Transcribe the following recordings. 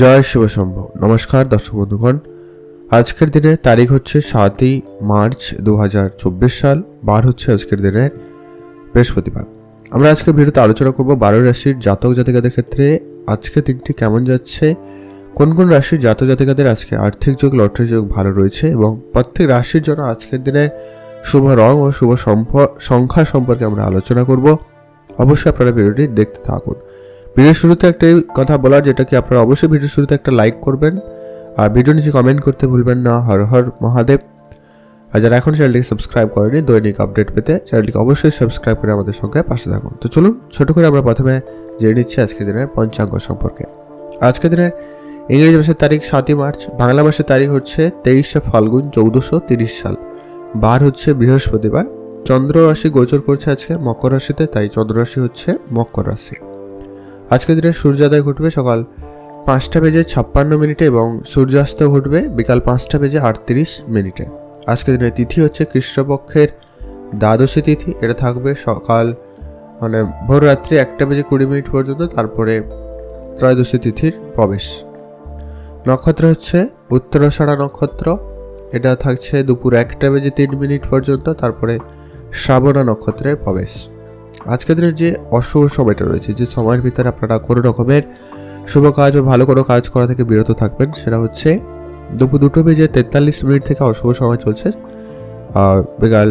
জয় শিব শম্ভু। নমস্কার দর্শক বন্ধুগণ, আজকের দিনে তারিখ হচ্ছে 7ই মার্চ 2024 সাল, বার হচ্ছে আজকের দিনে বৃহস্পতিবার। আমরা আজকের ভিডিওতে আলোচনা করব 12 রাশির জাতক জাতিকাদের ক্ষেত্রে আজকে দিনটি কেমন যাচ্ছে, কোন কোন রাশির জাতক জাতিকাদের আজকে আর্থিক যোগ লটারি যোগ ভালো রয়েছে এবং প্রত্যেক রাশির জন্য আজকের দিনে শুভ রং ও শুভ সংখ্যা সম্পর্কে আমরা আলোচনা করব। অবশ্যই আপনারা ভিডিওটি দেখতে থাকুন। ভিডিওর শুরুতে একটাই কথা বলার, যেটা কি আপনারা অবশ্যই ভিডিওর শুরুতে একটা লাইক করবেন আর ভিডিও নিচে কমেন্ট করতে ভুলবেন না হর হর মহাদেব। আর যারা এখন চ্যানেলটিকে সাবস্ক্রাইব করেনি, দৈনিক আপডেট পেতে চ্যানেলটিকে অবশ্যই সাবস্ক্রাইব করে আমাদের সঙ্গে পাশে থাকুন। তো চলুন ছোট করে আমরা প্রথমে জেনে নিচ্ছি আজকের দিনের পঞ্চাঙ্গ সম্পর্কে। আজকের দিনের ইংরেজি মাসের তারিখ 7ই মার্চ, বাংলা মাসের তারিখ হচ্ছে 23শে ফাল্গুন 1430 সাল, বার হচ্ছে বৃহস্পতিবার। চন্দ্র রাশি গোচর করছে আজকে মকর রাশিতে, তাই চন্দ্র রাশি হচ্ছে মকর রাশি। আজকের দিনে সূর্যোদয় ঘটবে সকাল 5:56 এবং সূর্যাস্ত ঘটবে বিকাল 5:38। আজকের দিনে তিথি হচ্ছে কৃষ্ণপক্ষের দ্বাদশী তিথি, এটা থাকবে সকাল ভোর রাত্রি 1:20 পর্যন্ত, তারপরে ত্রয়োদশী তিথির প্রবেশ। নক্ষত্র হচ্ছে উত্তরাষাঢ়া নক্ষত্র, এটা থাকছে দুপুর 1:03 পর্যন্ত, তারপরে শ্রাবণা নক্ষত্রের প্রবেশ। আজকের দিনের যে অশুভ সময়টা রয়েছে, যে সময়ের ভিতরে আপনারা কোনো রকমের শুভ কাজ বা ভালো কোনো কাজ করা থেকে বিরত থাকবেন, সেটা হচ্ছে দুপুর 2:43 থেকে অশুভ সময় চলছে, আর বিকাল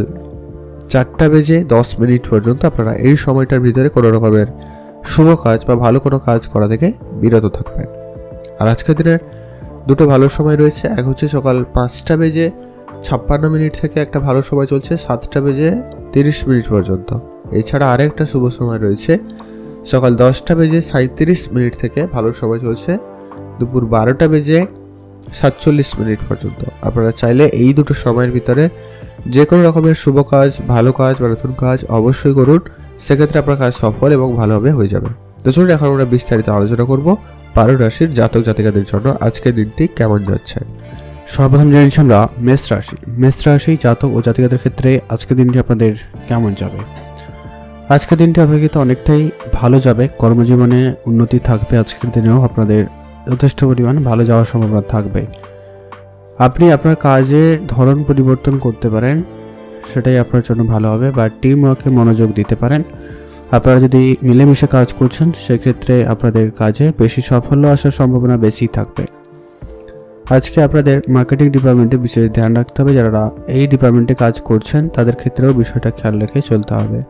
4:10 পর্যন্ত আপনারা এই সময়টার ভিতরে কোনো রকমের শুভ কাজ বা ভালো কোনো কাজ করা থেকে বিরত থাকবেন। আর আজকের দিনের দুটো ভালো সময় রয়েছে, এক হচ্ছে সকাল 5:56 থেকে একটা ভালো সময় চলছে 7:30 পর্যন্ত। এছাড়া আরেকটা শুভ সময় রয়েছে সকাল 10:37 থেকে ভালো সময় চলছে দুপুর 12:47 পর্যন্ত। আপনারা চাইলে এই দুটো সময়ের ভিতরে যে কোনো রকমের শুভ কাজ, ভালো কাজ বা নতুন কাজ অবশ্যই করুন, সেক্ষেত্রে আপনার কাজ সফল এবং ভালোভাবে হয়ে যাবে। তো চলুন এখন আমরা বিস্তারিত আলোচনা করব 12 রাশির জাতক জাতিকাদের জন্য আজকের দিনটি কেমন যাচ্ছে। সর্বপ্রথম জানিয়েছি আমরা মেষ রাশি জাতক ও জাতিকাদের ক্ষেত্রে আজকের দিনটি আপনাদের কেমন যাবে। আজকের দিনটি অপেক্ষিত অনেকটাই ভালো যাবে, কর্মজীবনে উন্নতি থাকবে। আজকের দিনেও আপনাদের যথেষ্ট পরিমাণ ভালো যাওয়ার সম্ভাবনা থাকবে। আপনি আপনার কাজের ধরন পরিবর্তন করতে পারেন, সেটাই আপনার জন্য ভালো হবে, বা টিম ওয়ার্কে মনোযোগ দিতে পারেন। আপনারা যদি মিলেমিশে কাজ করছেন, সেক্ষেত্রে আপনাদের কাজে বেশি সাফল্য আসার সম্ভাবনা বেশি থাকবে। আজকে আপনাদের মার্কেটিং ডিপার্টমেন্টে বিশেষ ধ্যান রাখতে হবে। যারা এই ডিপার্টমেন্টে কাজ করছেন তাদের ক্ষেত্রেও বিষয়টা খেয়াল রেখে চলতে হবে।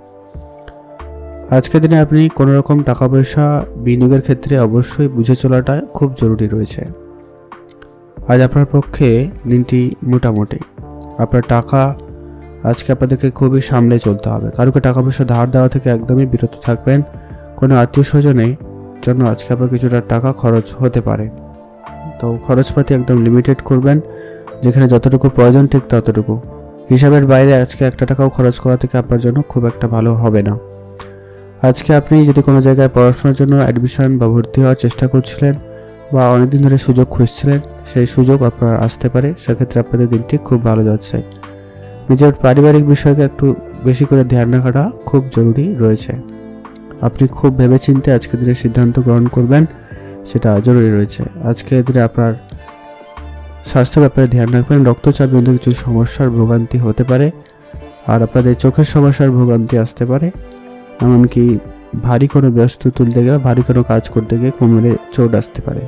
আজকের দিনে আপনি কোনো রকম টাকা পয়সা বিনিয়োগের ক্ষেত্রে অবশ্যই বুঝে চলাটা খুব জরুরি রয়েছে। আজ আপনার পক্ষে দিনটি মোটামুটি। আপনার টাকা আজকে আপনাদেরকে খুবই সামলে চলতে হবে। কারোকে টাকা পয়সা ধার দেওয়া থেকে একদমই বিরত থাকবেন। কোনো আত্মীয় স্বজনের জন্য আজকে আপনার কিছুটা টাকা খরচ হতে পারে, তো খরচপাতি একদম লিমিটেড করবেন, যেখানে যতটুকু প্রয়োজন ঠিক ততটুকু। হিসাবের বাইরে আজকে একটা টাকাও খরচ করা থেকে আপনার জন্য খুব একটা ভালো হবে না। আজকে আপনি যদি কোনো জায়গায় পড়াশোনার জন্য অ্যাডমিশন বা ভর্তি হওয়ার চেষ্টা করছিলেন বা অনেকদিন ধরে সুযোগ খুঁজছিলেন, সেই সুযোগ আপনার আসতে পারে, সেক্ষেত্রে আপনাদের দিনটি খুব ভালো যাচ্ছে। নিজের পারিবারিক বিষয়কে একটু বেশি করে ধ্যান রাখাটা খুব জরুরি রয়েছে। আপনি খুব ভেবেচিন্তে আজকের দিনে সিদ্ধান্ত গ্রহণ করবেন, সেটা জরুরি রয়েছে। আজকের দিনে আপনার স্বাস্থ্য ব্যাপারে ধ্যান রাখবেন। রক্তচাপজনিত কিছু সমস্যার ভোগান্তি হতে পারে, আর আপনাদের চোখের সমস্যার ভোগান্তি আসতে পারে। এমনকি ভারী কোনো বস্তু তুলতে গেলে, ভারী কোনো কাজ করতে গিয়ে কোমরে চোট আসতে পারে।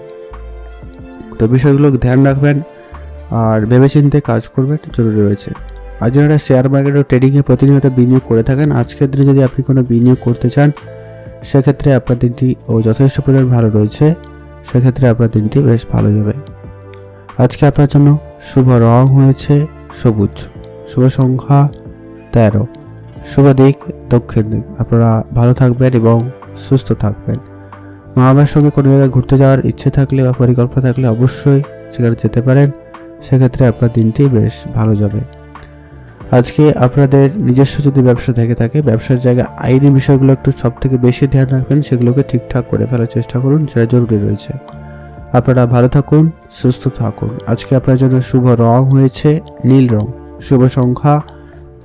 তো বিষয়গুলো ধ্যান রাখবেন আর ভেবেচিন্তে কাজ করবেন, জরুরি রয়েছে। আর যারা শেয়ার মার্কেট ও ট্রেডিংয়ে প্রতিনিয়ত বিনিয়োগ করে থাকেন, আজকের দিনে যদি আপনি কোনো বিনিয়োগ করতে চান, সেক্ষেত্রে আপনার দিনটি যথেষ্ট পরিমাণ ভালো রয়েছে, সেক্ষেত্রে আপনার দিনটি বেশ ভালো যাবে। আজকে আপনার জন্য শুভ রং হয়েছে সবুজ, শুভ সংখ্যা 13, শুভ দিক দক্ষিণ দিক। আপনারা ভালো থাকবেন এবং সুস্থ থাকবেন। মা বাবার সঙ্গে কোনো জায়গায় ঘুরতে যাওয়ার ইচ্ছে থাকলে বা পরিকল্পনা থাকলে অবশ্যই সেখানে যেতে পারেন, সেক্ষেত্রে আপনার দিনটি বেশ ভালো যাবে। আজকে আপনাদের নিজস্ব যদি ব্যবসা থেকে থাকে, ব্যবসার জায়গায় আইনি বিষয়গুলো একটু সব থেকে বেশি ধ্যান রাখবেন, সেগুলোকে ঠিকঠাক করে ফেলার চেষ্টা করুন, সেটা জরুরি রয়েছে। আপনারা ভালো থাকুন, সুস্থ থাকুন। আজকে আপনার জন্য শুভ রং হয়েছে নীল রং, শুভ সংখ্যা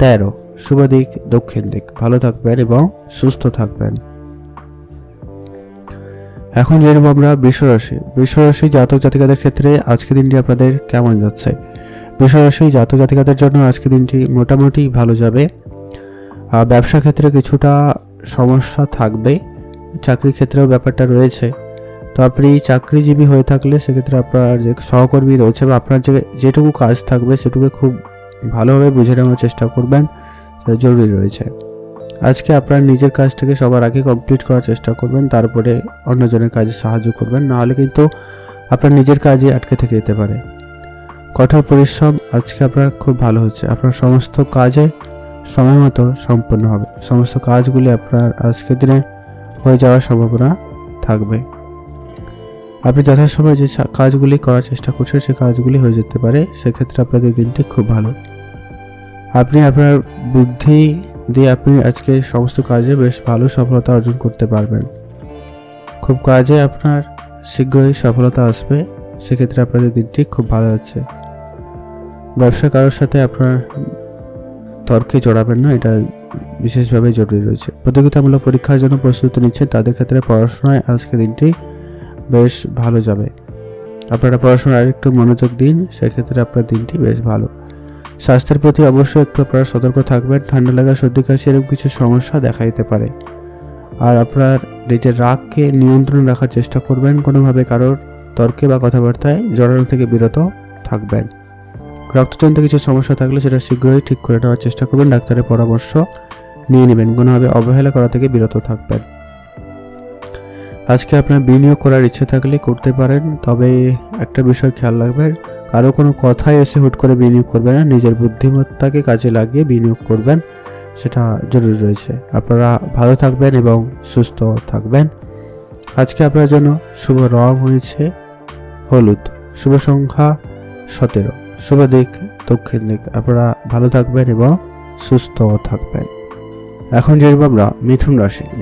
13, শুভ দিক দক্ষিণ দিক। ভালো থাকবেন এবং সুস্থ থাকবেন। এখন জেনে নেব আমরা বৃষরাশি জাতক জাতিকাদের ক্ষেত্রে আজকে দিনটি আপনাদের কেমন যাচ্ছে। বৃষরাশি জাতক জাতিকাদের জন্য আজকে দিনটি মোটামুটি ভালো যাবে। ব্যবসা ক্ষেত্রে কিছুটা সমস্যা থাকবে, চাকরি ক্ষেত্রেও ব্যাপারটা রয়েছে। তো আপনি চাকরিজীবী হয়ে থাকলে সেক্ষেত্রে আপনার যে সহকর্মী রয়েছে বা আপনার যেটুকু কাজ থাকবে সেটুকু খুব ভালোভাবে বুঝে নেওয়ার চেষ্টা করবেন, সেটা জরুরি রয়েছে। আজকে আপনার নিজের কাজটাকে সবার আগে কমপ্লিট করার চেষ্টা করবেন, তারপরে অন্যজনের কাজে সাহায্য করবেন, নাহলে কিন্তু আপনার নিজের কাজে আটকে থেকে যেতে পারে। কঠোর পরিশ্রম আজকে আপনার খুব ভালো হচ্ছে, আপনার সমস্ত কাজে সময় মতো সম্পন্ন হবে, সমস্ত কাজগুলি আপনার আজকের দিনে হয়ে যাওয়ার সম্ভাবনা থাকবে। আপনি যথাসময়ে যে কাজগুলি করার চেষ্টা করছেন সে কাজগুলি হয়ে যেতে পারে, সেক্ষেত্রে আপনাদের দিনটি খুব ভালো। আপনি আপনার বুদ্ধি দিয়ে আপনি আজকে সমস্ত কাজে বেশ ভালো সফলতা অর্জন করতে পারবেন। খুব কাজে আপনার শীঘ্রই সফলতা আসবে, সেক্ষেত্রে আপনাদের দিনটি খুব ভালো যাচ্ছে। ব্যবসা কারোর সাথে আপনার তর্কে জড়াবেন না, এটা বিশেষভাবে জরুরি রয়েছে। প্রতিযোগিতামূলক পরীক্ষার জন্য প্রস্তুতি নিচ্ছেন তাদের ক্ষেত্রে পড়াশোনায় আজকে দিনটি বেশ ভালো যাবে। আপনারা পড়াশোনায় আরেকটু মনোযোগ দিন, সেক্ষেত্রে আপনার দিনটি বেশ ভালো। স্বাস্থ্যের প্রতি অবশ্যই একটু আপনারা সতর্ক থাকবেন, ঠান্ডা লাগা, সর্দি কাশি এরকম কিছু সমস্যা দেখা দিতে পারে। আর আপনার নিজের রাগকে নিয়ন্ত্রণ রাখার চেষ্টা করবেন, কোনোভাবে কারোর তর্কে বা কথাবার্তায় জড়ানো থেকে বিরত থাকবেন। রক্তজনিত কিছু সমস্যা থাকলে সেটা শীঘ্রই ঠিক করে নেওয়ার চেষ্টা করবেন, ডাক্তারের পরামর্শ নিয়ে নেবেন, কোনোভাবে অবহেলা করা থেকে বিরত থাকবেন। আজকে আপনার বিনিয়োগ করার ইচ্ছে থাকলে করতে পারেন, তবে একটা বিষয় খেয়াল রাখবেন, কারো কোনো কথায় এসে হুট করে বিনিয়োগ করবেন না, নিজের বুদ্ধিমত্তাকে কাজে লাগিয়ে বিনিয়োগ করবেন, সেটা জরুরি রয়েছে। আপনারা ভালো থাকবেন এবং সুস্থ থাকবেন। আজকে আপনার জন্য শুভ রং হয়েছে হলুদ, শুভ সংখ্যা 17, শুভ দিক দক্ষিণ দিক। আপনারা ভালো থাকবেন এবং সুস্থ থাকবেন। এখন জানব আমরা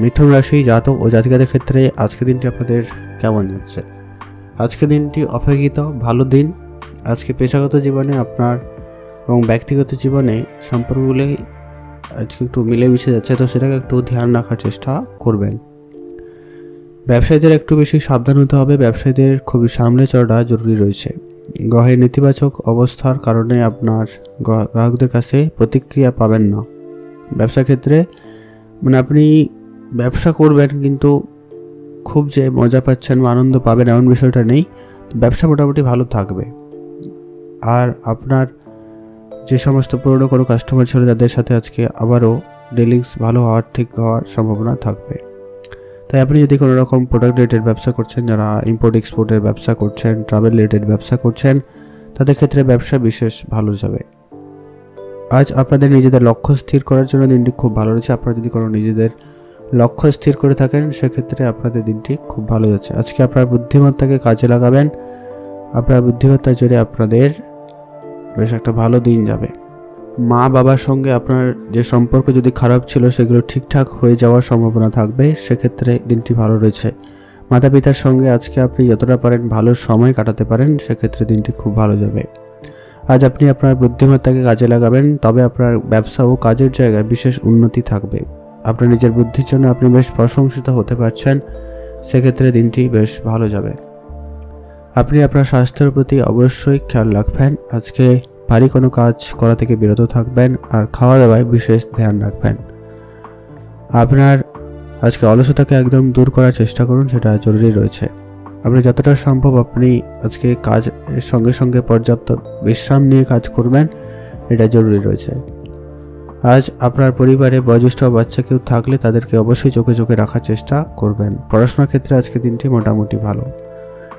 মিথুন রাশি জাতক ও জাতিকাদের ক্ষেত্রে আজকে দিনটি আপনাদের কেমন যাচ্ছে। আজকে দিনটি অপেক্ষিত ভালো দিন। আজকে পেশাগত জীবনে আপনার এবং ব্যক্তিগত জীবনে সম্পর্কগুলি আজকে একটু মিলেমিশে যাচ্ছে, তো সেটাকে একটু ধ্যান রাখার চেষ্টা করবেন। ব্যবসায়ীদের একটু বেশি সাবধান হতে হবে, ব্যবসায়ীদের খুবই সামলে চলাটা জরুরি রয়েছে। গ্রহের নেতিবাচক অবস্থার কারণে আপনার গ্রাহকদের কাছে প্রতিক্রিয়া পাবেন না। ব্যবসা ক্ষেত্রে আপনি ব্যবসা করবেন কিন্তু খুব যে মজা পাচ্ছেন বা আনন্দ পাবেন এমন বিষয়টা নেই। ব্যবসা মোটামুটি ভালো থাকবে। আর আপনার যে সমস্ত পুরনো কোনো কাস্টমার ছিল যাদের সাথে আজকে আবারও ডিলিংস ভালো হওয়ার ঠিক হওয়ার সম্ভাবনা থাকবে। তাই আপনি যদি কোনো রকম প্রোডাক্ট রিলেটেড ব্যবসা করছেন, যারা ইম্পোর্ট এক্সপোর্টের ব্যবসা করছেন, ট্রাভেল রিলেটেড ব্যবসা করছেন, তাদের ক্ষেত্রে ব্যবসা বিশেষ ভালো যাবে। আজ আপনাদের নিজেদের লক্ষ্য স্থির করার জন্য দিনটি খুব ভালো রয়েছে। আপনারা যদি কোনো নিজেদের লক্ষ্য স্থির করে থাকেন সেক্ষেত্রে আপনাদের দিনটি খুব ভালো যাচ্ছে। আজকে আপনার বুদ্ধিমত্তাকে কাজে লাগাবেন, আপনার বুদ্ধিমত্তার জোরে আপনাদের বেশ একটা ভালো দিন যাবে। মা বাবার সঙ্গে আপনার যে সম্পর্ক যদি খারাপ ছিল সেগুলো ঠিকঠাক হয়ে যাওয়ার সম্ভাবনা থাকবে, সেক্ষেত্রে দিনটি ভালো রয়েছে। মাতা পিতার সঙ্গে আজকে আপনি যতটা পারেন ভালো সময় কাটাতে পারেন, সেক্ষেত্রে দিনটি খুব ভালো যাবে। আজ আপনি আপনার বুদ্ধিমত্তাকে কাজে লাগাবেন, তবে আপনার ব্যবসা ও কাজের জায়গায় বিশেষ উন্নতি থাকবে। আপনার নিজের বুদ্ধির জন্য আপনি বেশ প্রশংসিত হতে পারছেন, সেক্ষেত্রে দিনটি বেশ ভালো যাবে। আপনি আপনার স্বাস্থ্যের প্রতি অবশ্যই খেয়াল রাখবেন। আজকে ভারী কোনো কাজ করা থেকে বিরত থাকবেন আর খাওয়া দাওয়ায় বিশেষ ধ্যান রাখবেন। আপনার আজকে অলসতাকে একদম দূর করার চেষ্টা করুন, সেটা জরুরি রয়েছে। আপনি যতটা সম্ভব আপনি আজকে কাজের সঙ্গে সঙ্গে পর্যাপ্ত বিশ্রাম নিয়ে কাজ করবেন, এটা জরুরি রয়েছে। আজ আপনার পরিবারে বয়োজ্যেষ্ঠ বাচ্চা কেউ থাকলে তাদেরকে অবশ্যই চোখে চোখে রাখার চেষ্টা করবেন। পড়াশোনার ক্ষেত্রে আজকে দিনটি মোটামুটি ভালো।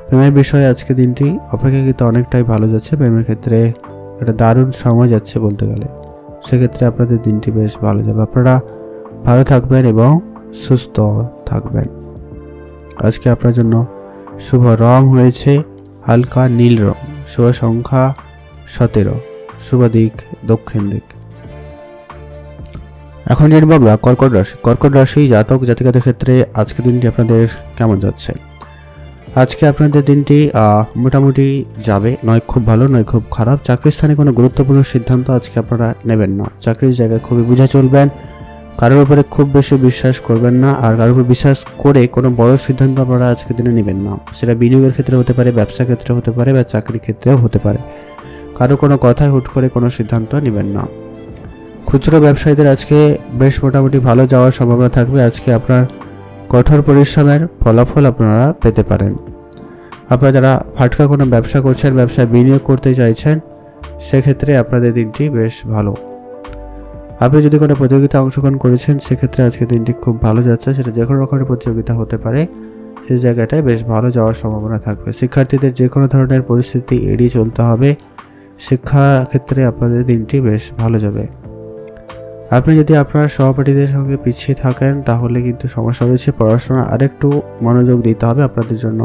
প্রেমের বিষয়ে আজকে দিনটি অপেক্ষাকৃত অনেকটাই ভালো যাচ্ছে। প্রেমের ক্ষেত্রে একটা দারুণ সময় যাচ্ছে বলতে গেলে, সেক্ষেত্রে আপনাদের দিনটি বেশ ভালো যাবে। আপনারা ভালো থাকবেন এবং সুস্থ থাকবেন। আজকে আপনার জন্য শুভ রং হয়েছে হালকা নীল রং, শুভ সংখ্যা 17, শুভ দিক দক্ষিণ দিক। এখন জানব আমরা কর্কট রাশি জাতক জাতিকাদের ক্ষেত্রে আজকে দিনটি আপনাদের কেমন যাচ্ছে। আজকে আপনাদের দিনটি মোটামুটি যাবে, নয় খুব ভালো নয় খুব খারাপ। চাকরির স্থানে কোনো গুরুত্বপূর্ণ সিদ্ধান্ত আজকে আপনারা নেবেন না। চাকরির জায়গায় খুবই বুঝে চলবেন, কারোর উপরে খুব বেশি বিশ্বাস করবেন না, আর কারোর উপর বিশ্বাস করে কোনো বড় সিদ্ধান্ত আপনারা আজকের দিনে নেবেন না। সেটা বিনিয়োগের ক্ষেত্রে হতে পারে, ব্যবসা ক্ষেত্রে হতে পারে, বা চাকরির ক্ষেত্রেও হতে পারে। কারো কোনো কথায় হুট করে কোনো সিদ্ধান্ত নেবেন না। খুচরো ব্যবসায়ীদের আজকে বেশ মোটামুটি ভালো যাওয়ার সম্ভাবনা থাকবে। আজকে আপনার কঠোর পরিশ্রমের ফলাফল আপনারা পেতে পারেন। আপনারা যারা ফাটকা কোনো ব্যবসা করছেন, ব্যবসায় বিনিয়োগ করতে চাইছেন, সেক্ষেত্রে আপনাদের দিনটি বেশ ভালো। আপনি যদি কোনো প্রতিযোগিতা অংশগ্রহণ করেছেন, সেক্ষেত্রে আজকে দিনটি খুব ভালো যাচ্ছে। সেটা যে কোনো রকমের প্রতিযোগিতা হতে পারে, সেই জায়গাটায় বেশ ভালো যাওয়ার সম্ভাবনা থাকবে। শিক্ষার্থীদের যে কোনো ধরনের পরিস্থিতি এড়িয়ে চলতে হবে। শিক্ষা ক্ষেত্রে আপনাদের দিনটি বেশ ভালো যাবে। আপনি যদি আপনার সহপাঠীদের সঙ্গে পিছিয়ে থাকেন, তাহলে কিন্তু সমস্যা রয়েছে। পড়াশোনা আরেকটু মনোযোগ দিতে হবে আপনাদের জন্য,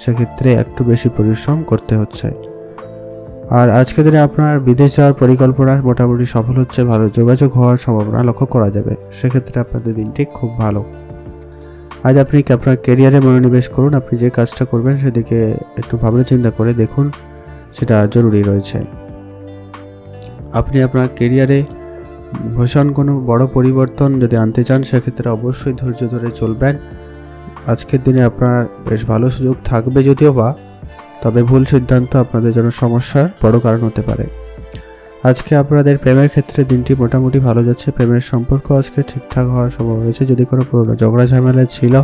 সেক্ষেত্রে একটু বেশি পরিশ্রম করতে হচ্ছে। আর আজকের দিনে আপনার বিদেশ যাওয়ার পরিকল্পনা মোটামুটি সফল হচ্ছে, ভালো যোগাযোগ হওয়ার সম্ভাবনা লক্ষ্য করা যাবে। সেক্ষেত্রে আপনাদের দিনটি খুব ভালো। আজ আপনি আপনার ক্যারিয়ারে মনোনিবেশ করুন। আপনি যে কাজটা করবেন সেদিকে একটু ভাবনা চিন্তা করে দেখুন, সেটা জরুরি রয়েছে। আপনি আপনার ক্যারিয়ারে ভীষণ কোনো বড় পরিবর্তন যদি আনতে চান, সেক্ষেত্রে অবশ্যই ধৈর্য ধরে চলবেন। আজকের দিনে আপনার বেশ ভালো সুযোগ থাকবে যদিও বা, তবে ভুল সিদ্ধান্ত আপনাদের জন্য সমস্যার বড় কারণ হতে পারে। আজকে আপনাদের প্রেমের ক্ষেত্রে দিনটি মোটামুটি ভালো যাচ্ছে। প্রেমের সম্পর্ক আজকে ঠিকঠাক হওয়ার সম্ভাবনা রয়েছে। যদি কোনো পুরনো ঝগড়া ঝামেলা ছিল,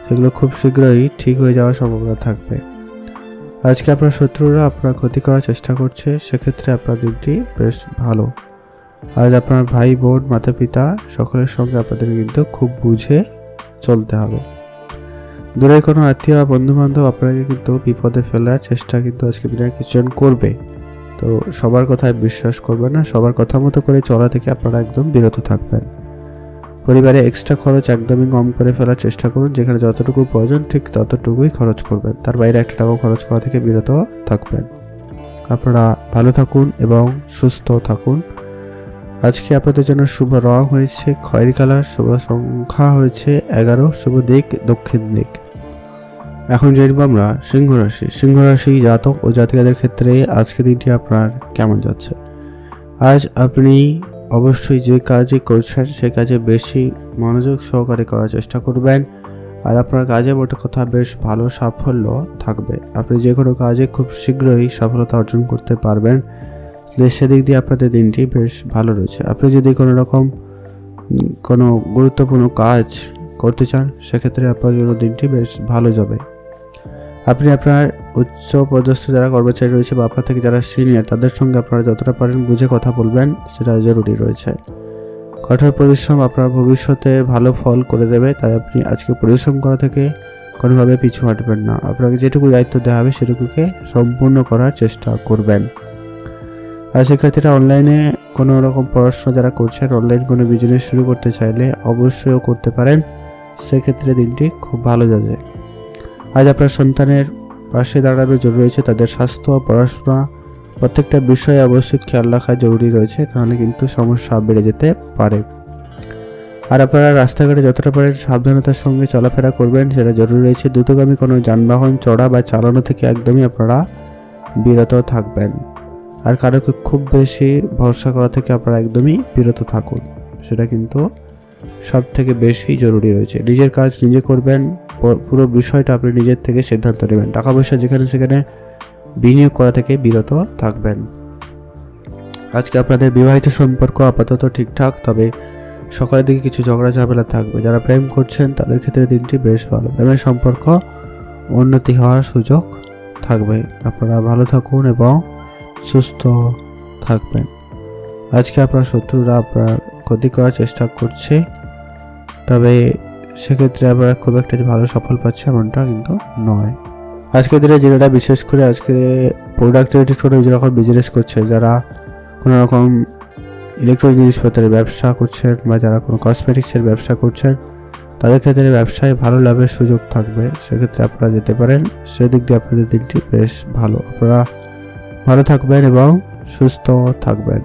সেগুলো খুব শীঘ্রই ঠিক হয়ে যাওয়ার সম্ভাবনা থাকবে। আজকে আপনার শত্রুরা আপনার ক্ষতি করার চেষ্টা করছে, সেক্ষেত্রে আপনার দিনটি বেশ ভালো। আজ আপনার ভাই বোন মাতা পিতা সকলের সঙ্গে আপনাদের কিন্তু খুব বুঝে চলতে হবে। দূরের কোনো আত্মীয় বা বন্ধু বান্ধব আপনাকে কিন্তু বিপদে ফেলার চেষ্টা কিন্তু আজকে দিনে কিছুজন করবে। তো সবার কথায় বিশ্বাস করবেন না, সবার কথা মতো করে চলা থেকে আপনারা একদম বিরত থাকবেন। পরিবারে এক্সট্রা খরচ একদমই কম করে ফেলার চেষ্টা করুন। যেখানে যতটুকু প্রয়োজন ঠিক ততটুকুই খরচ করবেন, তার বাইরে একটা টাকা খরচ করা থেকে বিরত থাকবেন। আপনারা ভালো থাকুন এবং সুস্থ থাকুন। আজকে আপনাদের জন্য শুভ রং হয়েছে খয়েরি কালার, শুভ সংখ্যা হয়েছে 11, শুভ দিক দক্ষিণ দিক। এখন জানবো আমরা সিংহ রাশি। সিংহ রাশি জাতক ও জাতিকাদের ক্ষেত্রে আজকে দিনটি আপনার কেমন যাচ্ছে। আজ আপনি অবশ্যই যে কাজই করছেন সে কাজে বেশি মনোযোগ সহকারে করার চেষ্টা করবেন, আর আপনার কাজে মোটা কথা বেশ ভালো সাফল্য থাকবে। আপনি যে কোনো কাজে খুব শীঘ্রই সফলতা অর্জন করতে পারবেন। সেদিক দিয়ে আপনাদের দিনটি বেশ ভালো রয়েছে। আপনি যদি কোনো গুরুত্বপূর্ণ কাজ করতে চান, সেক্ষেত্রে আপনার জন্য দিনটি বেশ ভালো যাবে। আপনি আপনার উচ্চ পদস্থ যারা কর্মচারী রয়েছে বা আপনার থেকে যারা সিনিয়র, তাদের সঙ্গে আপনারা যতটা পারেন বুঝে কথা বলবেন, সেটা জরুরি রয়েছে। কঠোর পরিশ্রম আপনার ভবিষ্যতে ভালো ফল করে দেবে, তাই আপনি আজকে পরিশ্রম করা থেকে কোনোভাবে পিছু হাঁটবেন না। আপনাকে যেটুকু দায়িত্ব দেওয়া হবে সেটুকুকে সম্পূর্ণ করার চেষ্টা করবেন। আর শিক্ষার্থীরা অনলাইনে কোনো রকম পড়াশোনা যারা করছেন, অনলাইন কোনো বিজনেস শুরু করতে চাইলে অবশ্যই করতে পারেন। সেক্ষেত্রে দিনটি খুব ভালো যাবে। আজ আপনার সন্তানের পাশে দাঁড়ানো জরুরি রয়েছে। তাদের স্বাস্থ্য, পড়াশোনা প্রত্যেকটা বিষয়ে অবশ্যই খেয়াল রাখা জরুরি রয়েছে, তাহলে কিন্তু সমস্যা বেড়ে যেতে পারে। আর আপনারা রাস্তাঘাটে যতটা পারেন সাবধানতার সঙ্গে চলাফেরা করবেন, সেটা জরুরি রয়েছে। দ্রুতগামী কোনো যানবাহন চড়া বা চালানো থেকে একদমই আপনারা বিরত থাকবেন। আর কারোকে খুব বেশি ভরসা করা থেকে আপনারা একদমই বিরত থাকুন, সেটা কিন্তু সব থেকে বেশি জরুরি রয়েছে। নিজের কাজ নিজে করবেন, পুরো বিষয়টা আপনি নিজের থেকে সিদ্ধান্ত নেবেন। টাকা পয়সা যেখানে সেখানে বিনিয়োগ করা থেকে বিরত থাকবেন। আজকে আপনাদের বিবাহিত সম্পর্ক আপাতত ঠিকঠাক, তবে সকালের দিকে কিছু ঝগড়া ঝামেলা থাকবে। যারা প্রেম করছেন তাদের ক্ষেত্রে দিনটি বেশ ভালো। প্রেমের সম্পর্ক উন্নতি হওয়ার সুযোগ থাকবে। আপনারা ভালো থাকুন এবং সুস্থ থাকবেন। আজকে আপনার শত্রুরা আপনার ক্ষতি করার চেষ্টা করছে, তবে সেক্ষেত্রে আপনারা খুব একটা ভালো সফল পাচ্ছে এমনটা কিন্তু নয়। আজকের দিনে যেটা বিশেষ করে আজকে প্রোডাক্টিভিটি করে যেরকম বিজনেস করছে, যারা কোনো রকম ইলেকট্রনিক জিনিসপত্রের ব্যবসা করছেন বা যারা কোনো কসমেটিক্সের ব্যবসা করছেন, তাদের ক্ষেত্রে ব্যবসায় ভালো লাভের সুযোগ থাকবে। সেক্ষেত্রে আপনারা যেতে পারেন, সেদিক দিয়ে আপনাদের দিনটি বেশ ভালো। আপনারা ভালো থাকবেন এবং সুস্থ থাকবেন।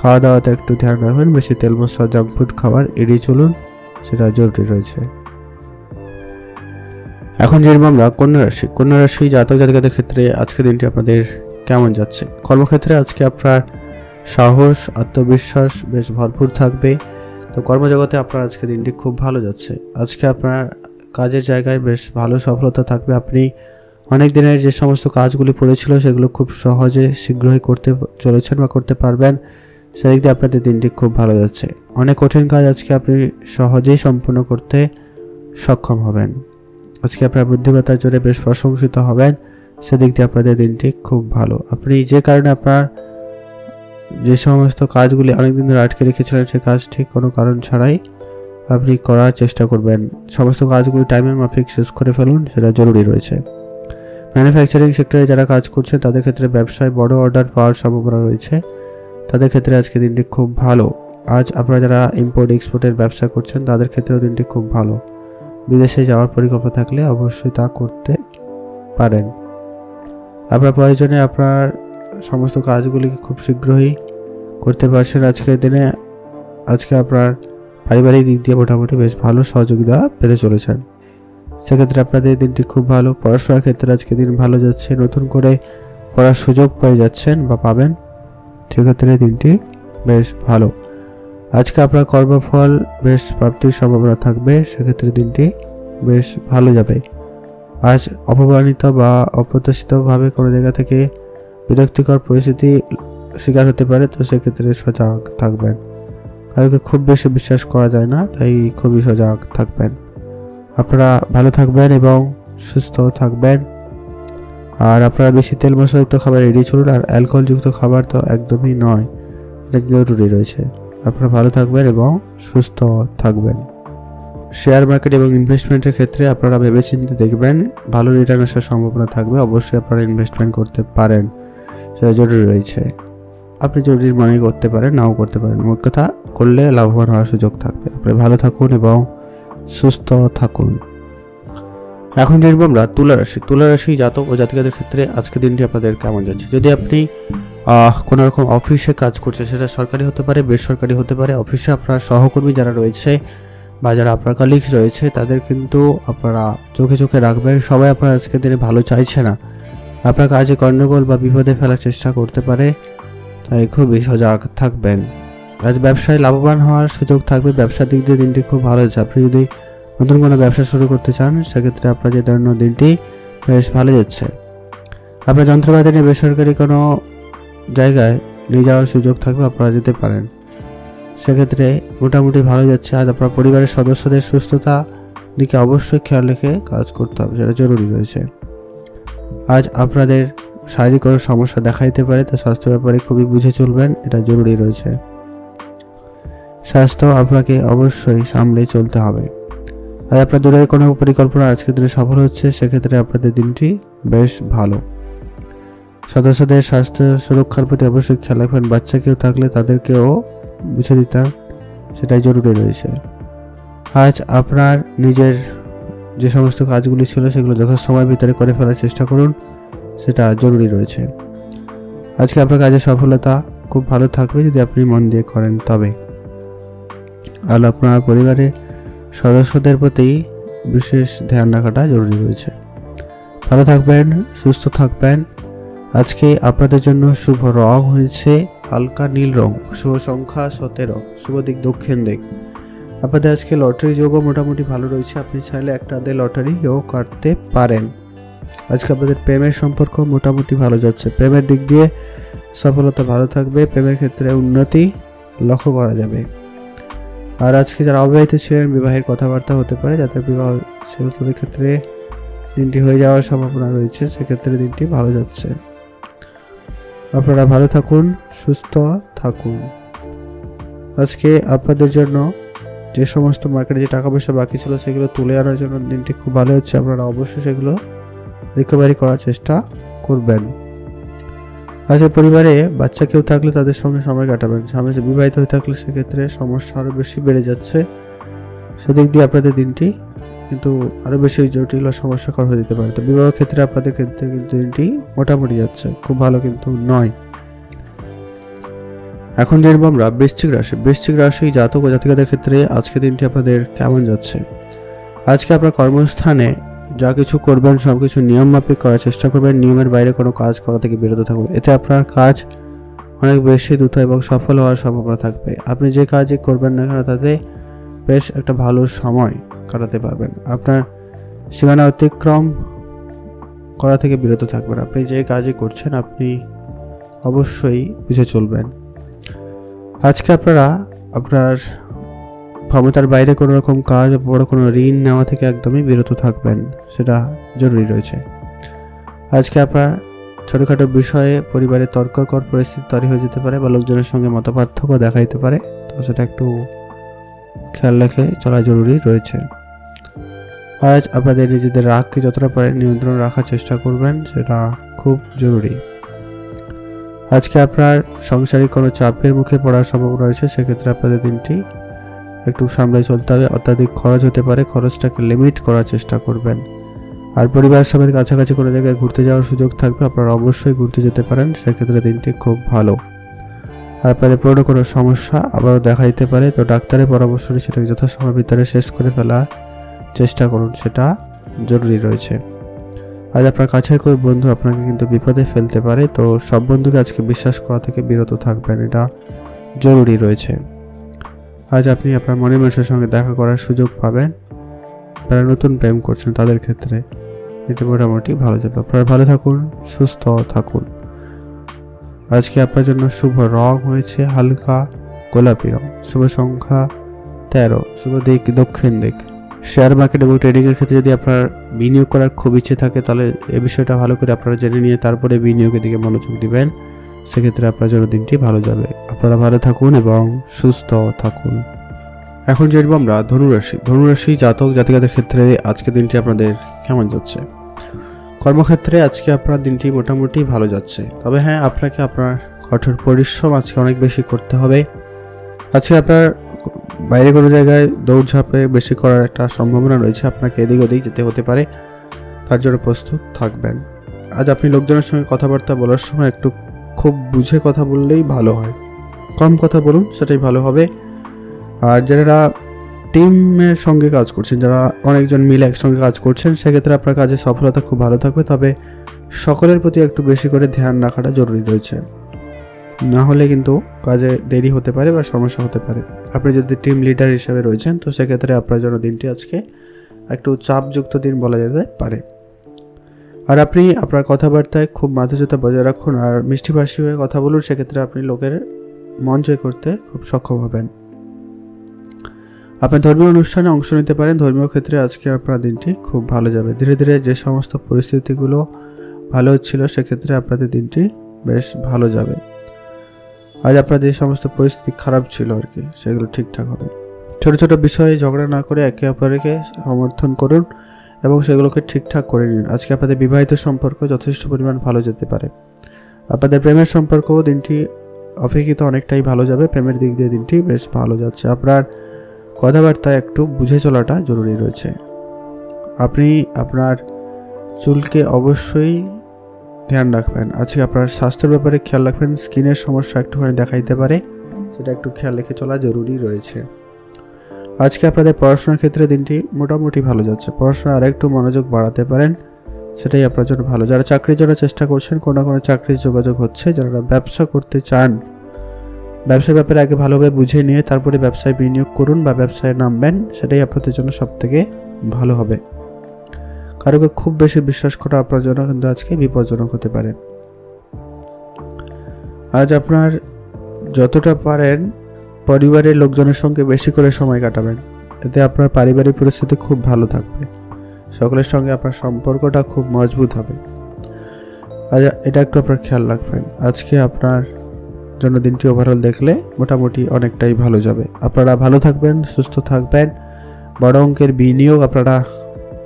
খাওয়া দাওয়াতে একটু ধ্যান রাখবেন, বেশি তেল মশলা জাঙ্ক ফুড খাবার এড়িয়ে চলুন, সেটা জরুরি রয়েছে। এখন জানবো আমরা কন্যা রাশি। কন্যা রাশি জাতক জাতিকাদের ক্ষেত্রে আজকে দিনটি আপনাদের কেমন যাচ্ছে। কর্মক্ষেত্রে আজকে আপনার সাহস, আত্মবিশ্বাস বেশ ভরপুর থাকবে। তো কর্মজগতে আপনার আজকে দিনটি খুব ভালো যাচ্ছে। আজকে আপনার কাজের জায়গায় বেশ ভালো সফলতা থাকবে। আপনি অনেক দিনের যে সমস্ত কাজগুলি পড়েছিল সেগুলো খুব সহজে শীঘ্রই করতে চলেছেন বা করতে পারবেন, সেদিক দিয়ে আপনাদের দিনটি খুব ভালো যাচ্ছে। অনেক কঠিন কাজ আজকে আপনি সহজেই সম্পূর্ণ করতে সক্ষম হবেন। আজকে আপনার বুদ্ধিমত্তার জোরে বেশ প্রশংসিত হবেন, সেদিক দিয়ে আপনাদের দিনটি খুব ভালো। আপনি যে কারণে আপনার যে সমস্ত কাজগুলি অনেকদিন ধরে আটকে রেখেছিলেন সে কাজটি কোনো কারণ ছাড়াই আপনি করার চেষ্টা করবেন। সমস্ত কাজগুলি টাইমের মাফিক শেষ করে ফেলুন, সেটা জরুরি রয়েছে। ম্যানুফ্যাকচারিং সেক্টরে যারা কাজ করছে তাদের ক্ষেত্রে ব্যবসায় বড় অর্ডার পাওয়ার সম্ভাবনা রয়েছে, তাদের ক্ষেত্রে আজকে দিনটি খুব ভালো। আজ আপনারা যারা ইম্পোর্ট এক্সপোর্টের ব্যবসা করছেন তাদের ক্ষেত্রেও দিনটি খুব ভালো। বিদেশে যাওয়ার পরিকল্পনা থাকলে অবশ্যই তা করতে পারেন। আপনার প্রয়োজনে আপনার সমস্ত কাজগুলিকে খুব শীঘ্রই করতে পারছেন আজকের দিনে। আজকে আপনার পারিবারিক দিক দিয়ে মোটামুটি বেশ ভালো সহযোগিতা পেতে চলেছেন, সেক্ষেত্রে আপনাদের দিনটি খুব ভালো। পড়াশোনার ক্ষেত্রে আজকে দিন ভালো যাচ্ছে, নতুন করে পড়ার সুযোগ পেয়ে যাচ্ছেন বা পাবেন, সেক্ষেত্রে দিনটি বেশ ভালো। আজকে আপনার কর্মফল বেশ প্রাপ্তির সম্ভাবনা থাকবে, সেক্ষেত্রে দিনটি বেশ ভালো যাবে। আজ অপমানিত বা অপ্রত্যাশিতভাবে কোনো জায়গা থেকে বিরক্তিকর পরিস্থিতি শিকার হতে পারে, তো সেক্ষেত্রে সজাগ থাকবেন। কারোকে খুব বেশি বিশ্বাস করা যায় না, তাই খুবই সজাগ থাকবেন। আপনারা ভালো থাকবেন এবং সুস্থ থাকবেন। আর আপনারা বেশি তেল মশলাযুক্ত খাবার এড়িয়ে চলুন, আর অ্যালকোহলযুক্ত খাবার তো একদমই নয়, এটা জরুরি রয়েছে। আপনারা ভালো থাকবেন এবং সুস্থ থাকবেন। শেয়ার মার্কেট এবং ইনভেস্টমেন্টের ক্ষেত্রে আপনারা ভেবেচিন্তে দেখবেন, ভালো রিটার্ন আসার সম্ভাবনা থাকবে, অবশ্যই আপনারা ইনভেস্টমেন্ট করতে পারেন, সেটা জরুরি রয়েছে। আপনি জরুরি মনে করতে পারেন, নাও করতে পারেন, মোট কথা করলে লাভবান হওয়ার সুযোগ থাকবে। আপনি ভালো থাকুন এবং সুস্থ থাকুন। এখন দেখব আমরা তুলা রাশি। তুলা রাশি জাতক ও জাতিকাদের ক্ষেত্রে আজকে দিনটি আপনাদের কেমন যাচ্ছে। যদি আপনি কোনো রকম অফিসে কাজ করছে, সেটা সরকারি হতে পারে, বেসরকারি হতে পারে, অফিসে আপনার সহকর্মী যারা রয়েছে বা যারা আপনার কলিগস রয়েছে তাদের কিন্তু আপনারা চোখে চোখে রাখবেন। সবাই আপনার আজকের দিনে ভালো চাইছে না, আপনার কাজে গণ্ডগোল বা বিপদে ফেলার চেষ্টা করতে পারে, তাই খুবই সজাগ থাকবেন। আজ ব্যবসায় লাভবান হওয়ার সুযোগ থাকবে, ব্যবসার দিক দিয়ে দিনটি খুব ভালো যাচ্ছে। আপনি যদি নতুন কোনো ব্যবসা শুরু করতে চান, সেক্ষেত্রে আপনার যে ধরনের দিনটি বেশ ভালো যাচ্ছে। আপনার যন্ত্রপাতি নিয়ে বেসরকারি কোনো জায়গায় নিয়ে যাওয়ার সুযোগ থাকবে, আপনারা যেতে পারেন, সেক্ষেত্রে মোটামুটি ভালো যাচ্ছে। আজ আপনার পরিবারের সদস্যদের সুস্থতা দিকে অবশ্যই খেয়াল রেখে কাজ করতে হবে, সেটা জরুরি রয়েছে। আজ আপনাদের শারীরিক কোনো সমস্যা দেখা দিতে পারে, তো স্বাস্থ্য ব্যাপারে খুবই বুঝে চলবেন, এটা জরুরি রয়েছে। স্বাস্থ্য আপনাকে অবশ্যই সামলে চলতে হবে। আর আপনার দূরের কোনো পরিকল্পনা আজকের দিনে সফল হচ্ছে, সেক্ষেত্রে আপনাদের দিনটি বেশ ভালো। সদস্যদের স্বাস্থ্য সুরক্ষার প্রতি অবশ্যই খেয়াল রাখবেন। বাচ্চা কেউ থাকলে তাদেরকেও বুঝে দিতে, সেটাই জরুরি রয়েছে। আজ আপনার নিজের যে সমস্ত কাজগুলি ছিল সেগুলো যথাসময়ের ভিতরে করে ফেলার চেষ্টা করুন, সেটা জরুরি রয়েছে। আজকে আপনার কাজের সফলতা খুব ভালো থাকবে যদি আপনি মন দিয়ে করেন তবে। আর আপনার পরিবারের সদস্যদের প্রতি বিশেষ ধ্যান রাখাটা জরুরি রয়েছে। ভালো থাকবেন, সুস্থ থাকবেন। আজকে আপনাদের জন্য শুভ রং হয়েছে হালকা নীল রং, শুভ সংখ্যা 17, শুভ দিক দক্ষিণ দিক। আপনাদের আজকে লটারি যোগও মোটামুটি ভালো রয়েছে, আপনি চাইলে একটা আধে লটারিও কাটতে পারেন। আজকে আপনাদের প্রেমের সম্পর্ক মোটামুটি ভালো যাচ্ছে, প্রেমের দিক দিয়ে সফলতা ভালো থাকবে, প্রেমের ক্ষেত্রে উন্নতি লক্ষ্য করা যাবে। আর আজকে যারা অবিবাহিত ছিলেন, বিবাহের কথাবার্তা হতে পারে, যাদের বিবাহ ছিল তাদের ক্ষেত্রে দিনটি হয়ে যাওয়ার সম্ভাবনা রয়েছে, সেক্ষেত্রে দিনটি ভালো যাচ্ছে। আপনারা ভালো থাকুন, সুস্থ থাকুন। আজকে আপনাদের জন্য যে সমস্ত মার্কেটে যে টাকা পয়সা বাকি ছিল সেগুলো তুলে আনার জন্য দিনটি খুব ভালো হচ্ছে, আপনারা অবশ্যই সেগুলো রিকভারি করার চেষ্টা করবেন। আজকে পরিবারে বাচ্চা কেউ থাকলে তাদের সঙ্গে সময় কাটাবেন। স্বামী বিবাহিত হয়ে থাকলে সেক্ষেত্রে সমস্যা আরও বেশি বেড়ে যাচ্ছে, সেদিক দিয়ে আপনাদের দিনটি কিন্তু আরও বেশি জটিল ও সমস্যাকর হয়ে যেতে পারে। তো বিবাহ ক্ষেত্রে আপনাদের ক্ষেত্রে কিন্তু দিনটি মোটামুটি যাচ্ছে, খুব ভালো কিন্তু নয়। এখন জানবো আমরা বৃশ্চিক রাশি। বৃশ্চিক রাশি জাতক ও জাতিকাদের ক্ষেত্রে আজকে দিনটি আপনাদের কেমন যাচ্ছে। আজকে আপনার কর্মস্থানে যা কিছু করবেন সব কিছু নিয়ম মাফিক করার চেষ্টা করবেন, নিয়মের বাইরে কোনো কাজ করা থেকে বিরত থাকুন, এতে আপনার কাজ অনেক বেশি দ্রুত এবং সফল হওয়ার সম্ভাবনা থাকবে। আপনি যে কাজই করবেন না কেন তাতে বেশ একটা ভালো সময় কাটাতে পারবেন। আপনার সীমানা অতিক্রম করা থেকে বিরত থাকবেন। আপনি যে কাজই করছেন আপনি অবশ্যই বুঝে চলবেন। আজকে আপনারা আপনার ক্ষমতার বাইরে কোনো রকম কাজ, বড় কোনো ঋণ নেওয়া থেকে একদমই বিরত থাকবেন, সেটা জরুরি রয়েছে। আজকে আপনার ছোটোখাটো বিষয়ে পরিবারে তর্ককর পরিস্থিতি তৈরি হয়ে যেতে পারে বা লোকজনের সঙ্গে মতপার্থক্য দেখা দিতে পারে, তো সেটা একটু খেয়াল রেখে চলা জরুরি রয়েছে। আজ আপনাদের নিজেদের রাগকে যতটা পারেন নিয়ন্ত্রণ রাখার চেষ্টা করবেন, সেটা খুব জরুরি। আজকে আপনার সাংসারিক কোনো চাপের মুখে পড়ার সম্ভাবনা রয়েছে, সেক্ষেত্রে আপনাদের দিনটি একটু সামলে চলতে হবে। অত্যাধিক খরচ হতে পারে, খরচটাকে লিমিট করার চেষ্টা করবেন। আর পরিবার সমেত কাছাকাছি কোনো জায়গায় ঘুরতে যাওয়ার সুযোগ থাকবে, আপনারা অবশ্যই ঘুরতে যেতে পারেন, সেক্ষেত্রে দিনটি খুব ভালো। আর আপনাদের পুরনো কোনো সমস্যা আবারও দেখা দিতে পারে, তো ডাক্তারের পরামর্শ নিয়ে সেটাকে যথাসময়ের ভিতরে শেষ করে ফেলার চেষ্টা করুন, সেটা জরুরি রয়েছে। আজ আপনার কাছের কোনো বন্ধু আপনাকে কিন্তু বিপদে ফেলতে পারে, তো সব বন্ধুকে আজকে বিশ্বাস করা থেকে বিরত থাকবেন, এটা জরুরি রয়েছে। আজ আপনি আপনার মনের মানুষের সঙ্গে দেখা করার সুযোগ পাবেন, যারা নতুন প্রেম করছেন তাদের ক্ষেত্রে এটি মোটামুটি ভালো যাবে। আপনারা ভালো থাকুন, সুস্থ থাকুন। আজকে আপনার জন্য শুভ রং হয়েছে হালকা গোলাপি রং, শুভ সংখ্যা 13, শুভ দিক দক্ষিণ দিক। শেয়ার মার্কেট এবং ট্রেডিংয়ের ক্ষেত্রে যদি আপনার বিনিয়োগ করার খুব ইচ্ছে থাকে তাহলে এই বিষয়টা ভালো করে আপনারা জেনে নিয়ে তারপরে বিনিয়োগের দিকে মনোযোগ দিবেন, সেক্ষেত্রে আপনার জন্য দিনটি ভালো যাবে। আপনারা ভালো থাকুন এবং সুস্থ থাকুন। এখন জানবো আমরা ধনুরাশি। ধনুরাশি জাতক জাতিকাদের ক্ষেত্রে আজকে দিনটি আপনাদের কেমন যাচ্ছে? কর্মক্ষেত্রে আজকে আপনার দিনটি মোটামুটি ভালো যাচ্ছে, তবে হ্যাঁ, আপনাকে আপনার কঠোর পরিশ্রম আজকে অনেক বেশি করতে হবে। আজকে আপনার বাইরে কোনো জায়গায় দৌড়ঝাঁপে বেশি করার একটা সম্ভাবনা রয়েছে, আপনাকে এদিক ওদিক যেতে হতে পারে, তার জন্য প্রস্তুত থাকবেন। আজ আপনি লোকজনের সঙ্গে কথাবার্তা বলার সময় একটু খুব বুঝে কথা বললেই ভালো হয়, কম কথা বলুন, সেটাই ভালো হবে। আর যারা টিমের সঙ্গে কাজ করছেন, যারা অনেকজন মিলে একসঙ্গে কাজ করছেন, সেক্ষেত্রে আপনার কাজে সফলতা খুব ভালো থাকবে, তবে সকলের প্রতি একটু বেশি করে ধ্যান রাখাটা জরুরি রয়েছে, না হলে কিন্তু কাজে দেরি হতে পারে বা সমস্যা হতে পারে। আপনি যদি টিম লিডার হিসেবে রয়েছেন তো সেক্ষেত্রে আপনার জন্য দিনটি আজকে একটু চাপযুক্ত দিন বলা যেতে পারে। আর আপনি আপনার কথাবার্তায় খুব মাধুর্যতা বজায় রাখুন আর মিষ্টিভাষী হয়ে কথা বলুন, সেক্ষেত্রে আপনি লোকের মন জয় করতে খুব সক্ষম হবেন। আপনি ধর্মীয় অনুষ্ঠানে অংশ নিতে পারেন, ধর্মীয় ক্ষেত্রে আজকে আপনার দিনটি খুব ভালো যাবে। ধীরে ধীরে যে সমস্ত পরিস্থিতিগুলো ভালো হচ্ছিল সেক্ষেত্রে আপনাদের দিনটি বেশ ভালো যাবে। আজ আপনার যে সমস্ত পরিস্থিতি খারাপ ছিল আর কি, সেগুলো ঠিকঠাক হবে। ছোট ছোট বিষয়ে ঝগড়া না করে একে অপরকে সমর্থন করুন এবং সেগুলোকে ঠিকঠাক করে নিন। আজকে আপনাদের বিবাহিত সম্পর্ক যথেষ্ট পরিমাণ ভালো যেতে পারে। আপনাদের প্রেমের সম্পর্কও দিনটি অপেক্ষিত অনেকটাই ভালো যাবে, প্রেমের দিক দিয়ে দিনটি বেশ ভালো যাচ্ছে। আপনার কথাবার্তায় একটু বুঝে চলাটা জরুরি রয়েছে। আপনি আপনার চুলকে অবশ্যই ধ্যান রাখবেন। আজকে আপনার স্বাস্থ্যের ব্যাপারে খেয়াল রাখবেন, স্কিনের সমস্যা একটুখানি দেখা দিতে পারে, সেটা একটু খেয়াল রেখে চলা জরুরি রয়েছে। আজকে আপনাদের পড়াশোনার ক্ষেত্রে দিনটি মোটামুটি ভালো যাচ্ছে, পড়াশোনা আর একটু মনোযোগ বাড়াতে পারেন, সেটাই আপনার জন্য ভালো। যারা চাকরির জন্য চেষ্টা করছেন, কোনো না কোনো চাকরির যোগাযোগ হচ্ছে। যারা ব্যবসা করতে চান, ব্যবসার ব্যাপারে আগে ভালোভাবে বুঝে নিয়ে তারপরে ব্যবসায় বিনিয়োগ করুন বা ব্যবসায় নামবেন, সেটাই আপনাদের জন্য সবথেকে ভালো হবে। কারোকে খুব বেশি বিশ্বাস করা আপনার জন্য কিন্তু আজকে বিপজ্জনক হতে পারে। আজ আপনার যতটা পারেন পরিবারের লোকজনের সঙ্গে বেশি করে সময় কাটাবেন, এতে আপনার পারিবারিক পরিস্থিতি খুব ভালো থাকবে, সকলের সঙ্গে আপনার সম্পর্কটা খুব মজবুত হবে। আজ এটা একটু আপনার খেয়াল রাখবেন। আজকে আপনার জন্য দিনটি ওভারঅল দেখলে মোটামুটি অনেকটাই ভালো যাবে। আপনারা ভালো থাকবেন, সুস্থ থাকবেন। বড় অঙ্কের বিনিয়োগ আপনারা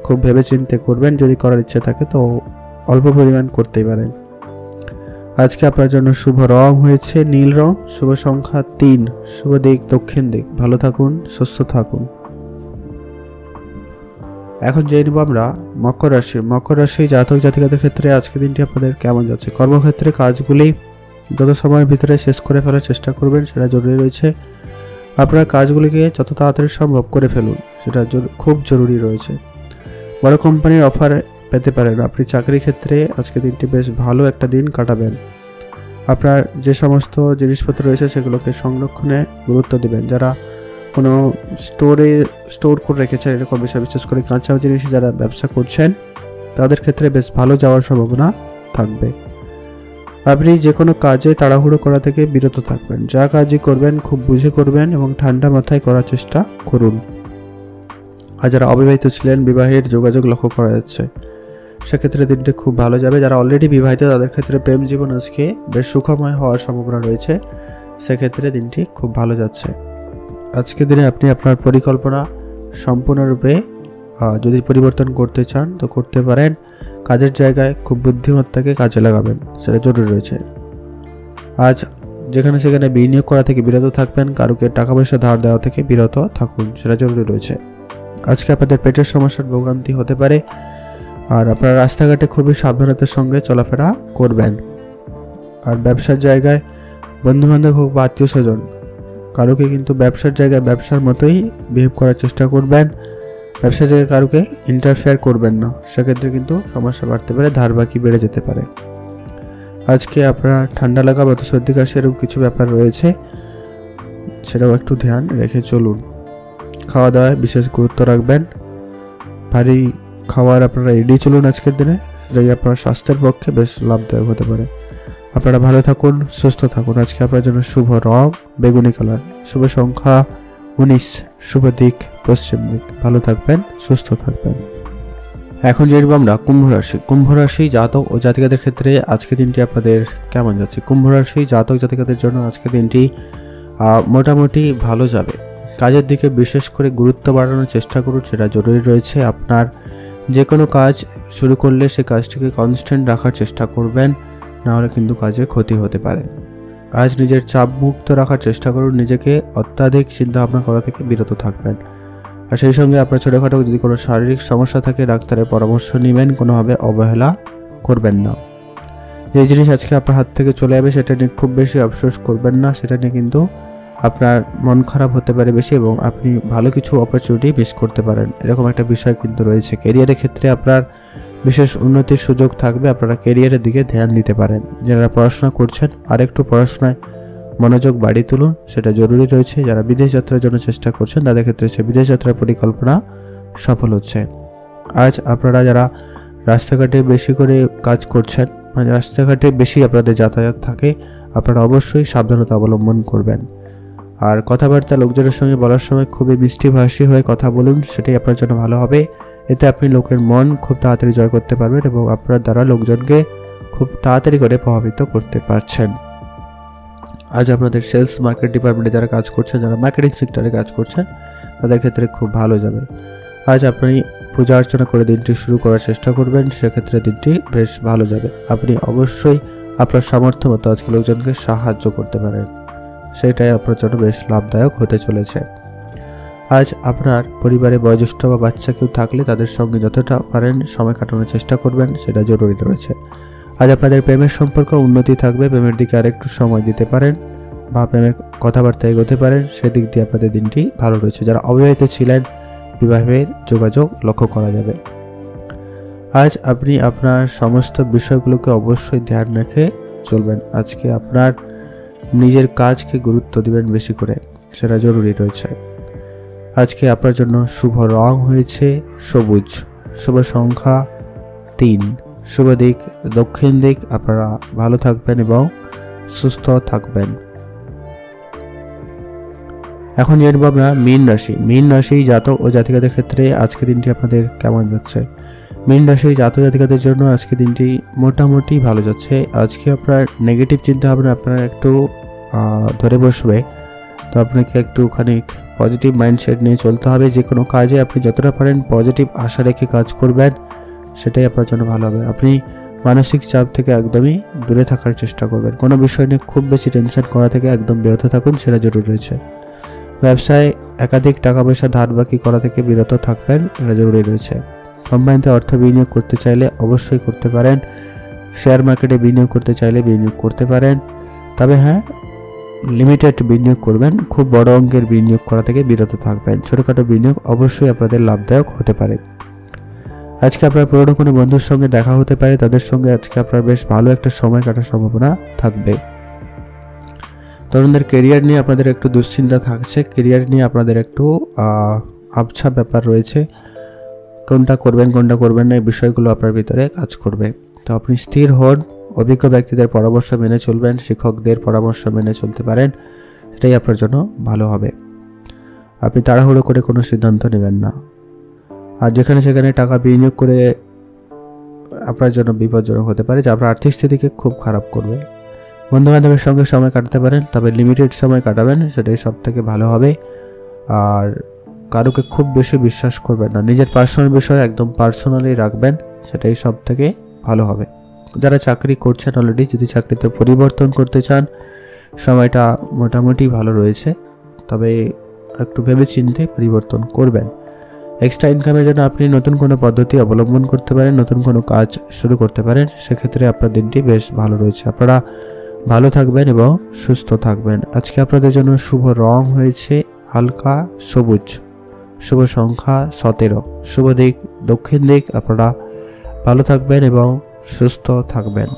খুব ভেবেচিন্তে করবেন, যদি করার ইচ্ছে থাকে তো অল্প পরিমাণ করতেই পারেন। আজকে আপনার জন্য শুভ রং হয়েছে নীল রং, শুভ সংখ্যা 3, শুভ দিক দক্ষিণ দিক। ভালো থাকুন, সুস্থ থাকুন। এখন জেনে নেব আমরা মকর রাশি। মকর রাশি জাতক জাতিকাদের ক্ষেত্রে আজকে দিনটি আপনাদের কেমন যাচ্ছে? কর্মক্ষেত্রে কাজগুলি যত সময়ের ভিতরে শেষ করে ফেলার চেষ্টা করবেন, সেটা জরুরি রয়েছে। আপনার কাজগুলিকে যত তাড়াতাড়ি সম্ভব করে ফেলুন, সেটা খুব জরুরি রয়েছে। বড় কোম্পানির অফার পেতে পারেন। আপনি চাকরি ক্ষেত্রে আজকে দিনটি বেশ ভালো একটা দিন কাটাবেন। আপনার যে সমস্ত জিনিসপত্র রয়েছে সেগুলোকে সংরক্ষণে গুরুত্ব দেবেন। যারা কোনো স্টোর করে রেখেছেন এরকম বিষয়, বিশেষ করে কাঁচা জিনিস যারা ব্যবসা করছেন তাদের ক্ষেত্রে বেশ ভালো যাওয়ার সম্ভাবনা থাকবে। আপনি যে কোনো কাজে তাড়াহুড়ো করা থেকে বিরত থাকবেন। যা কাজই করবেন খুব বুঝে করবেন এবং ঠান্ডা মাথায় করার চেষ্টা করুন। আর যারা অবিবাহিত ছিলেন বিবাহের যোগাযোগ লক্ষ্য করা যাচ্ছে, সেক্ষেত্রে দিনটি খুব ভালো যাবে। যারা অলরেডি বিবাহিত তাদের ক্ষেত্রে প্রেম জীবন আজকে বেশ সুখময় হওয়ার সম্ভাবনা রয়েছে, সেক্ষেত্রে দিনটি খুব ভালো যাচ্ছে। আজকের দিনে আপনি আপনার পরিকল্পনা সম্পূর্ণরূপে যদি পরিবর্তন করতে চান তো করতে পারেন। কাজের জায়গায় খুব বুদ্ধিমত্তাকে কাজে লাগাবেন, সেটা জরুরি রয়েছে। আজ যেখানে সেখানে বিনিয়োগ করা থেকে বিরত থাকবেন। কারুকে টাকা পয়সা ধার দেওয়া থেকে বিরত থাকুন, সেটা জরুরি রয়েছে। আজকে আপনাদের পেটের সমস্যার ভোগান্তি হতে পারে, আর আপনারা রাস্তাঘাটে খুবই সাবধানতার সঙ্গে চলাফেরা করবেন। আর ব্যবসার জায়গায় বন্ধুবান্ধব হোক বা আত্মীয় স্বজন, কারুকে কিন্তু ব্যবসার জায়গায় ব্যবসার মতোই বিহেভ করার চেষ্টা করবেন। ব্যবসার জায়গায় কারুকে ইন্টারফেয়ার করবেন না, সেক্ষেত্রে কিন্তু সমস্যা বাড়তে পারে, ধার বাকি বেড়ে যেতে পারে। আজকে আপনার ঠান্ডা লাগা বা সর্দি কাশি এরকম কিছু ব্যাপার রয়েছে, সেটাও একটু ধ্যান রেখে চলুন। খাওয়া দাওয়ায় বিশেষ গুরুত্ব রাখবেন। ভারী খাবার আপনারা এড়িয়ে চলুন আজকের দিনে, সেটাই আপনার স্বাস্থ্যের পক্ষে বেশ লাভদায়ক হতে পারে। আপনারা ভালো থাকুন, সুস্থ থাকুন। আজকে আপনার জন্য শুভ রং বেগুনি কালার, শুভ সংখ্যা 19, শুভ দিক পশ্চিম দিক। ভালো থাকবেন, সুস্থ থাকবেন। এখন জানবো আমরা কুম্ভ রাশি জাতক ও জাতিকাদের ক্ষেত্রে আজকে দিনটি আপনাদের কেমন যাচ্ছে। কুম্ভ রাশি জাতক জাতিকাদের জন্য আজকে দিনটি মোটামুটি ভালো যাবে। কাজের দিকে বিশেষ করে গুরুত্ব বাড়ানোর চেষ্টা করুন, সেটা জরুরি রয়েছে। আপনার যে কোনো কাজ শুরু করলে সে কাজটিকে কনস্ট্যান্ট রাখার চেষ্টা করবেন, নাহলে কিন্তু কাজে ক্ষতি হতে পারে। আজ নিজের চাপ মুক্ত রাখার চেষ্টা করুন, নিজেকে অত্যাধিক চিন্তাভাবনা করা থেকে বিরত থাকবেন। আর সেই সঙ্গে আপনার ছোটোখাটো যদি কোনো শারীরিক সমস্যা থাকে ডাক্তারের পরামর্শ নেবেন, কোনোভাবে অবহেলা করবেন না। যে জিনিস আজকে আপনার হাত থেকে চলে যাবে সেটা নিয়ে খুব বেশি আফসোস করবেন না, সেটা নিয়ে কিন্তু আপনার মন খারাপ হতে পারে বেশি, এবং আপনি ভালো কিছু অপরচুনিটি মিস করতে পারেন, এরকম একটা বিষয় কিন্তু রয়েছে। ক্যারিয়ারের ক্ষেত্রে আপনার বিশেষ উন্নতির সুযোগ থাকবে, আপনারা ক্যারিয়ারের দিকে ধ্যান দিতে পারেন। যারা পড়াশোনা করছেন আর একটু পড়াশোনায় মনোযোগ বাড়িয়ে তুলুন, সেটা জরুরি রয়েছে। যারা বিদেশ যাত্রার জন্য চেষ্টা করছেন তাদের ক্ষেত্রে সে বিদেশ যাত্রার পরিকল্পনা সফল হচ্ছে। আজ আপনারা যারা রাস্তাঘাটে বেশি করে কাজ করছেন, মানে রাস্তাঘাটে বেশি আপনাদের যাতায়াত থাকে, আপনারা অবশ্যই সাবধানতা অবলম্বন করবেন। আর কথাবার্তা লোকজনের সঙ্গে বলার সময় খুবই মিষ্টিভাষী হয়ে কথা বলুন, সেটাই আপনার জন্য ভালো হবে। এতে আপনি লোকের মন খুব তাড়াতাড়ি জয় করতে পারবেন এবং আপনার দ্বারা লোকজনকে খুব তাড়াতাড়ি করে প্রভাবিত করতে পারছেন। আজ আপনাদের সেলস মার্কেট ডিপার্টমেন্টে যারা কাজ করছেন, যারা মার্কেটিং সেক্টরে কাজ করছেন তাদের ক্ষেত্রে খুব ভালো যাবে। আজ আপনি পূজা অর্চনা করে দিনটি শুরু করার চেষ্টা করবেন, সেক্ষেত্রে দিনটি বেশ ভালো যাবে। আপনি অবশ্যই আপনার সামর্থ্য মতো আজকে লোকজনকে সাহায্য করতে পারেন, সেটাই আপনার জন্য বেশ লাভদায়ক হতে চলেছে। আজ আপনার পরিবারে বয়োজ্যেষ্ঠ বা বাচ্চা কেউ থাকলে তাদের সঙ্গে যতটা পারেন সময় কাটানোর চেষ্টা করবেন, সেটা জরুরি রয়েছে। আজ আপনাদের প্রেমের সম্পর্ক উন্নতি থাকবে, প্রেমের দিকে আরেকটু সময় দিতে পারেন বা প্রেমের কথাবার্তা এগোতে পারেন, সেদিক দিয়ে আপনাদের দিনটি ভালো রয়েছে। যারা অবিবাহিত ছিলেন বিবাহের যোগাযোগ লক্ষ্য করা যাবে। আজ আপনি আপনার সমস্ত বিষয়গুলোকে অবশ্যই ধ্যান রেখে চলবেন। আজকে আপনার নিজের কাজকে গুরুত্ব দিবেন বেশি করে, সেটা জরুরি রয়েছে। আজকে আপনার জন্য শুভ রং হয়েছে সবুজ, শুভ সংখ্যা 3, শুভ দিক দক্ষিণ দিক। আপনারা ভালো থাকবেন এবং সুস্থ থাকবেন। এখন জানবো আমরা মীন রাশি জাতক ও জাতিকাদের ক্ষেত্রে আজকে দিনটি আপনাদের কেমন যাচ্ছে। মীন রাশি জাতক জাতিকাদের জন্য আজকে দিনটি মোটামুটি ভালো যাচ্ছে। আজকে আপনার নেগেটিভ চিন্তা ভাবনা আপনার একটু ধরে বসবে, তো আপনাকে একটুখানি পজিটিভ মাইন্ডসেট নিয়ে চলতে হবে। যে কোনো কাজে আপনি যতটা পারেন পজিটিভ আশা রেখে কাজ করবেন, সেটাই আপনার জন্য ভালো হবে। আপনি মানসিক চাপ থেকে একদমই দূরে থাকার চেষ্টা করবেন। কোনো বিষয় নিয়ে খুব বেশি টেনশন করা থেকে একদম বিরত থাকুন, সেটা জরুরি রয়েছে। ব্যবসায় একাধিক টাকা পয়সা ধার বাকি করা থেকে বিরত থাকবেন, এটা জরুরি রয়েছে। কোম্পানিতে অর্থ বিনিয়োগ করতে চাইলে অবশ্যই করতে পারেন। শেয়ার মার্কেটে বিনিয়োগ করতে চাইলে বিনিয়োগ করতে পারেন, তবে হ্যাঁ লিমিটেড বিনিয়োগ করবেন। খুব বড় অঙ্কের বিনিয়োগ করা থেকে বিরত থাকবেন। ছোটখাটো বিনিয়োগ অবশ্যই আপনাদের লাভদায়ক হতে পারে। আজকে আপনার পুরনো কোনো বন্ধুর সঙ্গে দেখা হতে পারে, তাদের সঙ্গে আজকে আপনার বেশ ভালো একটা সময় কাটার সম্ভাবনা থাকবে। তরুণদের কেরিয়ার নিয়ে আপনাদের একটু দুশ্চিন্তা থাকছে, কেরিয়ার নিয়ে আপনাদের একটু আবছা ব্যাপার রয়েছে। কোনটা করবেন না এই বিষয়গুলো আপনার ভিতরে কাজ করবে। তো আপনি স্থির হন, অভিজ্ঞ ব্যক্তিদের পরামর্শ মেনে চলবেন, শিক্ষকদের পরামর্শ মেনে চলতে পারেন, সেটাই আপনার জন্য ভালো হবে। আপনি তাড়াহুড়ো করে কোনো সিদ্ধান্ত নেবেন না। আর যেখানে সেখানে টাকা বিনিয়োগ করে আপনার জন্য বিপজ্জনক হতে পারে, যা আপনার আর্থিক স্থিতিকে খুব খারাপ করবে। বন্ধুবান্ধবের সঙ্গে সময় কাটাতে পারেন, তবে লিমিটেড সময় কাটাবেন, সেটাই সব থেকে ভালো হবে। আর কারোকে খুব বেশি বিশ্বাস করবেন না, নিজের পার্সোনাল বিষয় একদম পার্সোনালি রাখবেন, সেটাই সব থেকে ভালো হবে। যারা চাকরি করছেন অলরেডি, যদি চাকরিতে পরিবর্তন করতে চান, সময়টা মোটামুটি ভালো রয়েছে, তবে একটু ভেবেচিন্তে পরিবর্তন করবেন। এক্সট্রা ইনকামের জন্য আপনি নতুন কোনো পদ্ধতি অবলম্বন করতে পারেন, নতুন কোনো কাজ শুরু করতে পারেন, সেক্ষেত্রে আপনার দিনটি বেশ ভালো রয়েছে। আপনারা ভালো থাকবেন এবং সুস্থ থাকবেন। আজকে আপনাদের জন্য শুভ রং হয়েছে হালকা সবুজ, শুভ সংখ্যা 17, শুভ দিক দক্ষিণ দিক। আপনারা ভালো থাকবেন এবং সুস্থ থাকবেন।